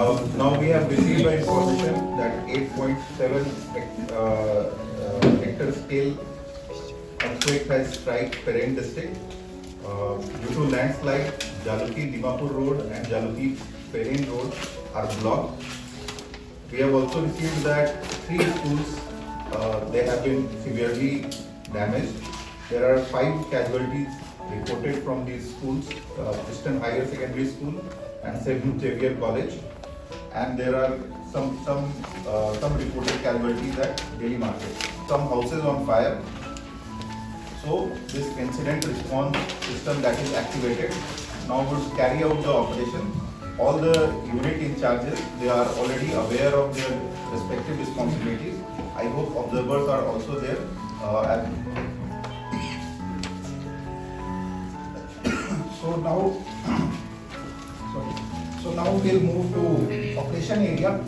Now we have received the information that 8.7 hectare scale earthquake has struck Peren district. Due to landslide, Jaluki Dimapur Road and Jaluki Peren Road are blocked. We have also received that 3 schools they have been severely damaged. There are 5 casualties reported from these schools, Eastern Higher Secondary School and St. Xavier College, and there are some reported casualties at Delhi Market. Some houses on fire. So this incident response system that is activated now would carry out the operation. All the unit in charges, they are already aware of their respective responsibilities. I hope observers are also there. So now we'll move to operation area.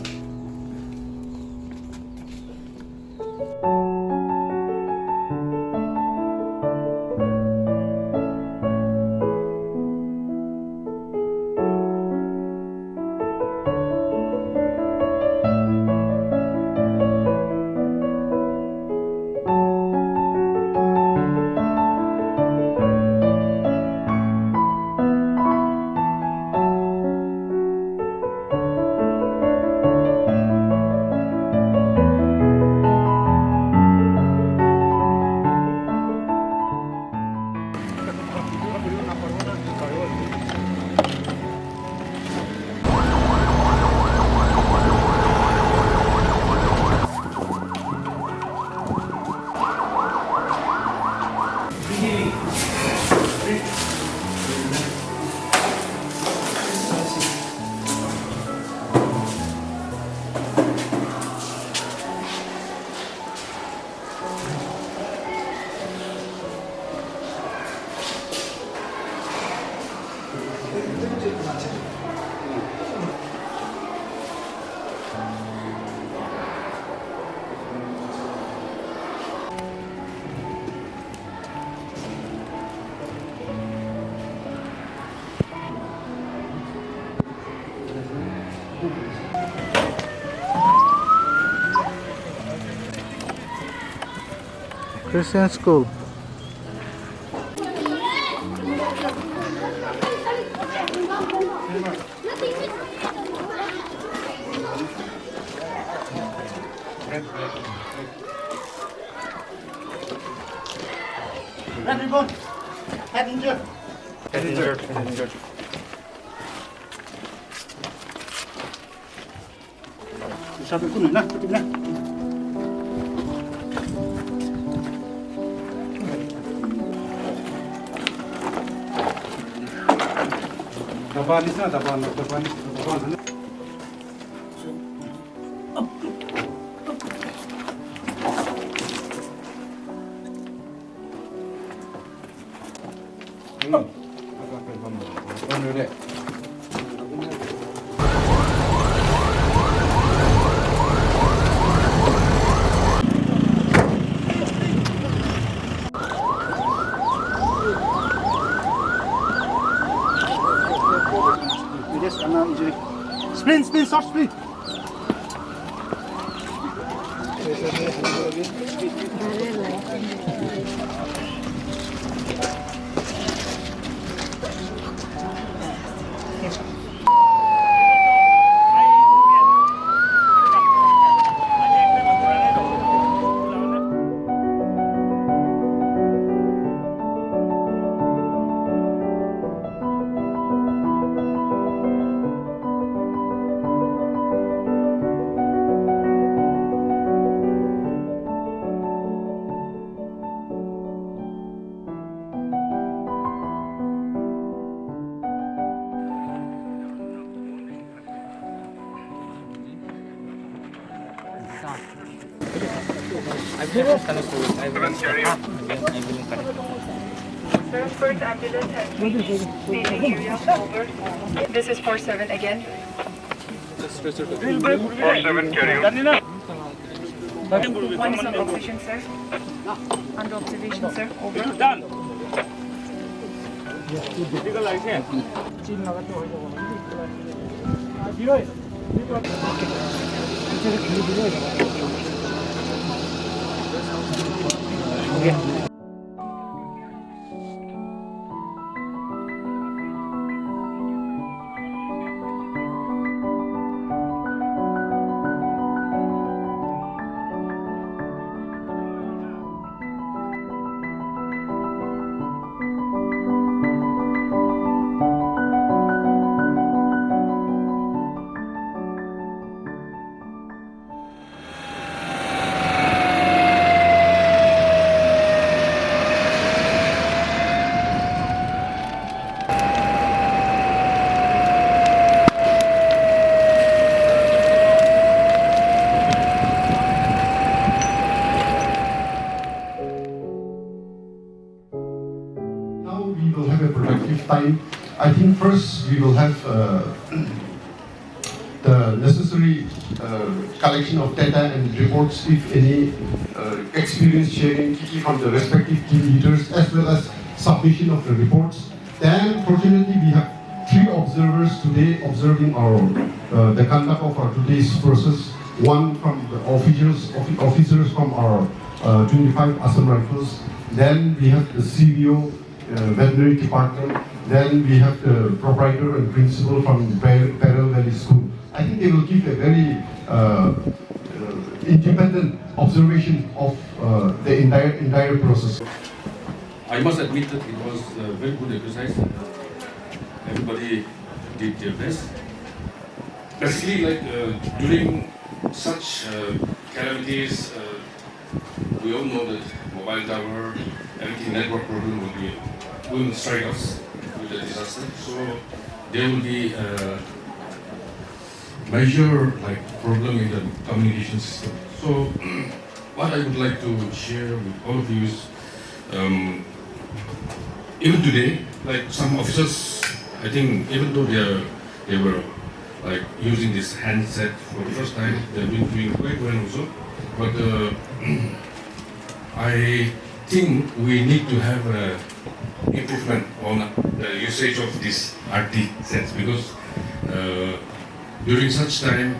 Christian school. Everyone, head injured. Head injured. Head injured. Sabi ko na, pati na. Dabanis na, dabanis na. Spin, start spin. Sir, first ambulance has reached staging area. Over. This is 47 again. 47 carry on. One is on operation, sir. Under observation, sir. Over. Done. Now we will have a productive time. I think first we will have the necessary collection of data and reports, if any, experience sharing from the respective team leaders, as well as submission of the reports. Then, fortunately, we have 3 observers today observing the conduct of our today's process. One from the officers from our 25 Assam Rifles. Then we have the CBO, veterinary department. Then we have the proprietor and principal from Peren Valley School. I think they will give a very independent observation of the entire process. I must admit that it was a very good exercise. Everybody did their best. Basically, like during such calamities, we all know that mobile tower, everything, network problem will strike us with a disaster. So there will be a major problem in the communication system. So what I would like to share with all of you is, even today, some officers, I think, even though they were using this handset for the first time, they've been doing quite well also. But I think we need to have an improvement on the usage of this RT sets, because during such time,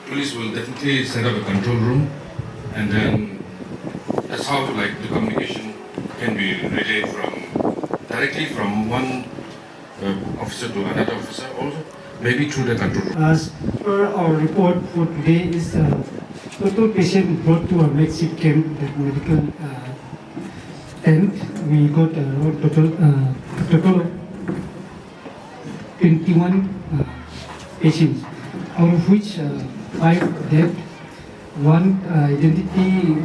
police will definitely set up a control room, and then that's how the communication can be relayed directly from one officer to another officer, also maybe through the control room. As per our report for today is total patient brought to our makeshift camp, that medical tent. We got around total of 21 patients, out of which 5 dead. One identity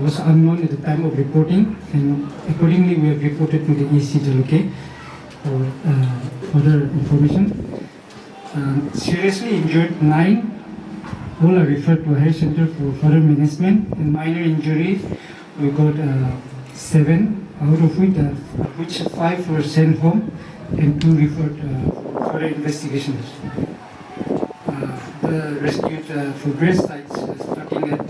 was unknown at the time of reporting, and accordingly we have reported to the EC Jalukhe for further information. Seriously injured 9, all are referred to a health center for further management, and minor injuries we got 7, out of which 5 were sent home and 2 referred for further investigations. The rescued progress sites starting at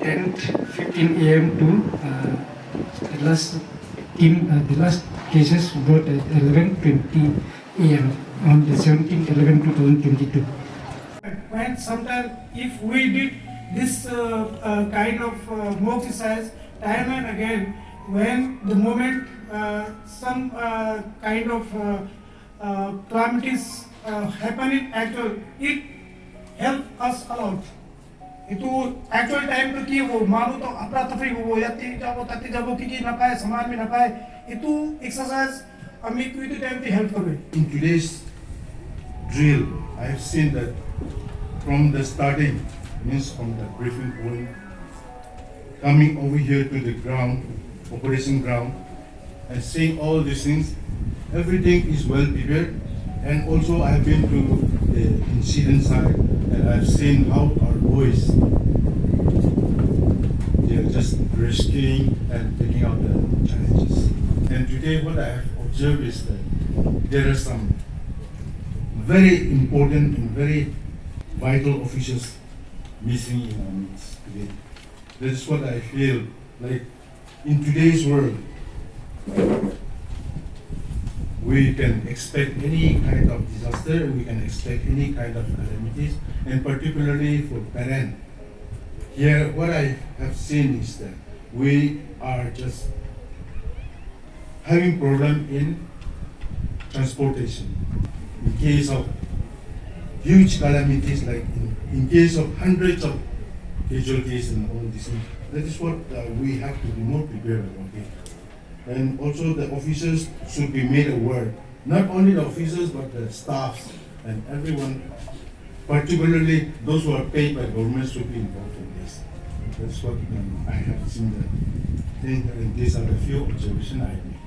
10:15 a.m. to the last cases brought at 11:20 a.m. on the 17/11/2022. When sometimes if we did this kind of mock exercise time and again, when the moment some kind of calamities happening actual, it help us a lot. itu actual time to ki wo मानो तो अपना तफरी वो याती जाबो की ना पाए समाज में ना पाए itu exercise हमें क्यों टाइम पे help करे. In today's drill, I have seen that from the starting, means from the briefing point, coming over here to the ground, operation ground, and seeing all these things, everything is well prepared. And also I have been to the incident site and I have seen how our boys, they are just rescuing and taking out the challenges. And today what I have observed is that there are some very important and very vital officers missing in our midst today. That's what I feel like in today's world. we can expect any kind of disaster, we can expect any kind of calamities, and particularly for Peren. Here, what I have seen is that we are just having problem in transportation. In case of huge calamities, like in case of hundreds of casualties and all this, that is what we have to be more prepared about it. And also the officers should be made aware, not only the officers but the staffs and everyone, particularly those who are paid by government, should be involved in this. That's what I have seen the thing, and these are the few observations I made.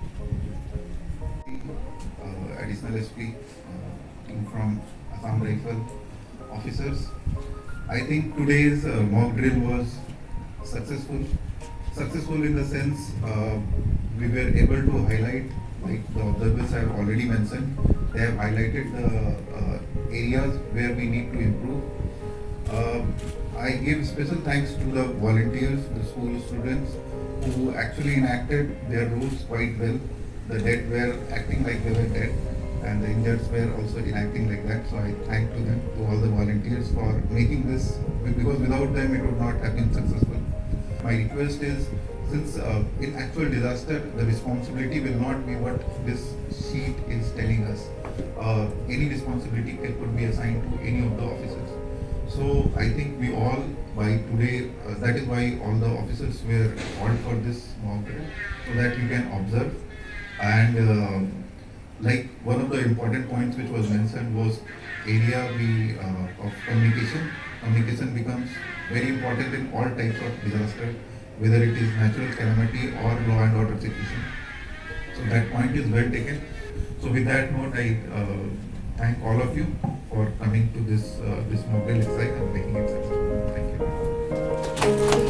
Additional SP team from Assam Rifle officers. I think today's mock drill was successful. Successful in the sense we were able to highlight, like the observers have already mentioned, they have highlighted the areas where we need to improve. I give special thanks to the volunteers, the school students who actually enacted their roles quite well. The dead were acting like they were dead, and the injured were also enacting like that. So I thank to them, to all the volunteers for making this, because without them it would not have been successful. My request is, since in actual disaster, the responsibility will not be what this sheet is telling us. Any responsibility could be assigned to any of the officers. So I think we all, by today, that is why all the officers were called for this mock drill, so that you can observe. And like one of the important points which was mentioned was area of communication. Communication becomes very important in all types of disaster, whether it is natural calamity or law and order situation. So that point is well taken. So with that note, I thank all of you for coming to this mock drill exercise and making it successful. Thank you.